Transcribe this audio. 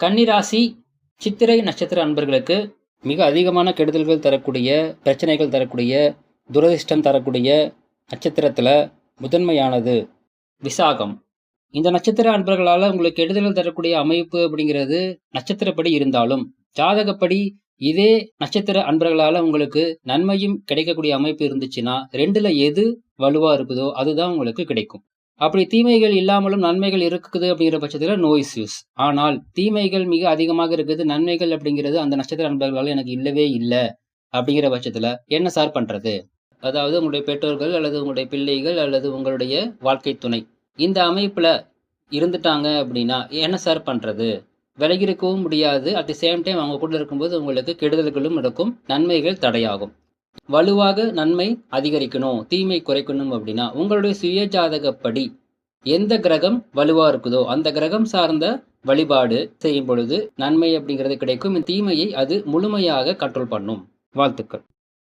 கன்னிராசி சித்திரை நட்சத்திர அன்பர்களுக்கு மிக அதிகமான கெடுதல்கள் தரக்கூடிய, பிரச்சனைகள் தரக்கூடிய, துரதிர்ஷ்டம் தரக்கூடிய நட்சத்திரத்தில் முதன்மையானது விசாகம். இந்த நட்சத்திர அன்பர்களால் உங்களுக்கு கெடுதல்கள் தரக்கூடிய அமைப்பு அப்படிங்கிறது நட்சத்திரப்படி இருந்தாலும், ஜாதகப்படி இதே நட்சத்திர அன்பர்களால் உங்களுக்கு நன்மையும் கிடைக்கக்கூடிய அமைப்பு இருந்துச்சுன்னா, ரெண்டுல எது வலுவா இருக்குதோ அதுதான் உங்களுக்கு கிடைக்கும். அப்படி தீமைகள் இல்லாமலும் நன்மைகள் இருக்குது அப்படிங்கிற பட்சத்தில் நோ இஸ்யூஸ். ஆனால் தீமைகள் மிக அதிகமாக இருக்குது, நன்மைகள் அப்படிங்கிறது அந்த நட்சத்திர அன்பர்களால் எனக்கு இல்லவே இல்லை அப்படிங்கிற பட்சத்தில் என்ன சார் பண்ணுறது? அதாவது உங்களுடைய பெற்றோர்கள் அல்லது உங்களுடைய பிள்ளைகள் அல்லது உங்களுடைய வாழ்க்கை துணை இந்த அமைப்பில் இருந்துட்டாங்க அப்படின்னா என்ன சார் பண்ணுறது? விலகி இருக்கவும் முடியாது. அட் தி சேம் டைம் அவங்க கூட இருக்கும்போது உங்களுக்கு கெடுதல்களும் நடக்கும், நன்மைகள் தடையாகும். வலுவாக நன்மை அதிகரிக்கணும், தீமை குறைக்கணும் அப்படின்னா உங்களுடைய சுய ஜாதகப்படி எந்த கிரகம் வலுவா இருக்குதோ அந்த கிரகம் சார்ந்த வழிபாடு செய்யும் பொழுது நன்மை அப்படிங்கிறது கிடைக்கும். தீமையை அது முழுமையாக கண்ட்ரோல் பண்ணும். வாழ்த்துக்கள்.